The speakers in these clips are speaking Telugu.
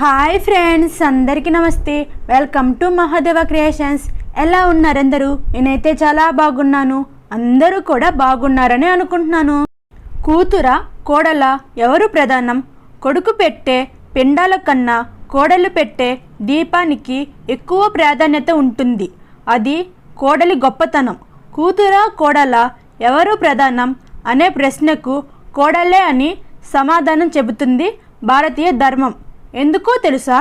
హాయ్ ఫ్రెండ్స్, అందరికీ నమస్తే. Welcome to Mahadeva creations. ఎలా ఉన్నారు అందరూ? నేనైతే చాలా బాగున్నాను. అందరూ కూడా బాగున్నారని అనుకుంటున్నాను. కూతుర కోడల ఎవరు ప్రధానం? కొడుకు పెట్టే పిండాల కన్నా కోడలు పెట్టే దీపానికి ఎక్కువ ప్రాధాన్యత ఉంటుంది. అది కోడలి గొప్పతనం. కూతుర కోడల ఎవరు ప్రధానం అనే ప్రశ్నకు కోడలే అని సమాధానం చెబుతుంది భారతీయ ధర్మం. ఎందుకో తెలుసా?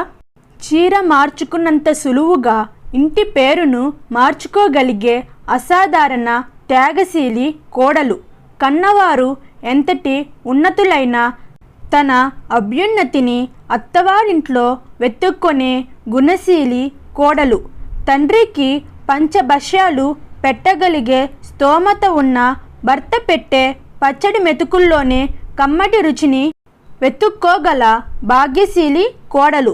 చీర మార్చుకున్నంత సులువుగా ఇంటి పేరును మార్చుకోగలిగే అసాధారణ త్యాగశీలి కోడలు. కన్నవారు ఎంతటి ఉన్నతులైనా తన అభ్యున్నతిని అత్తవారింట్లో వెతుక్కొనే గుణశీలి కోడలు. తండ్రికి పంచభక్ష్యాలు పెట్టగలిగే స్తోమత ఉన్న భర్త పెట్టే పచ్చడి మెతుకుల్లోనే కమ్మటి రుచిని వెతుక్కోగల భాగ్యశీలి కోడలు.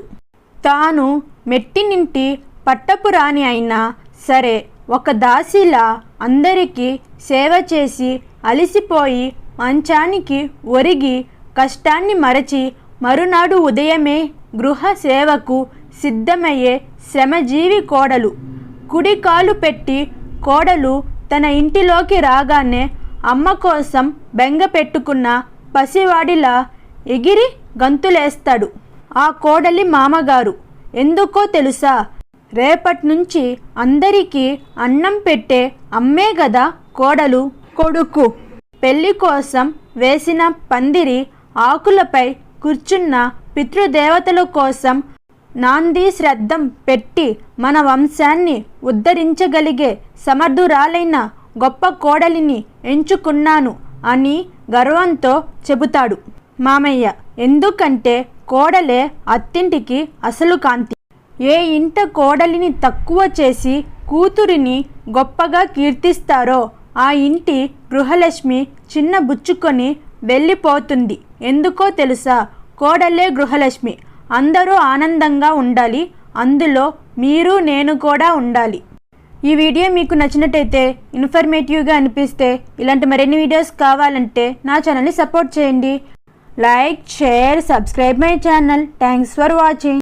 తాను మెట్టినింటి పట్టపురాణి అయినా సరే ఒక దాసిలా అందరికీ సేవ చేసి అలిసిపోయి మంచానికి ఒరిగి కష్టాన్ని మరచి మరునాడు ఉదయమే గృహ సేవకు సిద్ధమయ్యే శ్రమజీవి కోడలు. కుడి కాలు పెట్టి కోడలు తన ఇంటిలోకి రాగానే అమ్మ కోసం బెంగ పెట్టుకున్న పసివాడిలా ఎగిరి గంతులేస్తాడు ఆ కోడలి మామగారు. ఎందుకో తెలుసా? రేపటి నుంచి అందరికీ అన్నం పెట్టే అమ్మే గదా కోడలు. కొడుకు పెళ్లి కోసం వేసిన పందిరి ఆకులపై కూర్చున్న పితృదేవతల కోసం నాంది శ్రద్ధం పెట్టి మన వంశాన్ని ఉద్ధరించగలిగే సమర్థురాలైన గొప్ప కోడలిని ఎంచుకున్నాను అని గర్వంతో చెబుతాడు మామయ్య. ఎందుకంటే కోడలే అత్తింటికి అసలు కాంతి. ఏ ఇంట కోడలిని తక్కువ చేసి కూతురిని గొప్పగా కీర్తిస్తారో ఆ ఇంటి గృహలక్ష్మి చిన్న బుచ్చుకొని వెళ్ళిపోతుంది. ఎందుకో తెలుసా? కోడలే గృహలక్ష్మి. అందరూ ఆనందంగా ఉండాలి, అందులో మీరు నేను కూడా ఉండాలి. ఈ వీడియో మీకు నచ్చినట్టయితే, ఇన్ఫర్మేటివ్గా అనిపిస్తే ఇలాంటి మరిన్ని వీడియోస్ కావాలంటే నా ఛానల్ని సపోర్ట్ చేయండి. Like, share, subscribe my channel. Thanks for watching.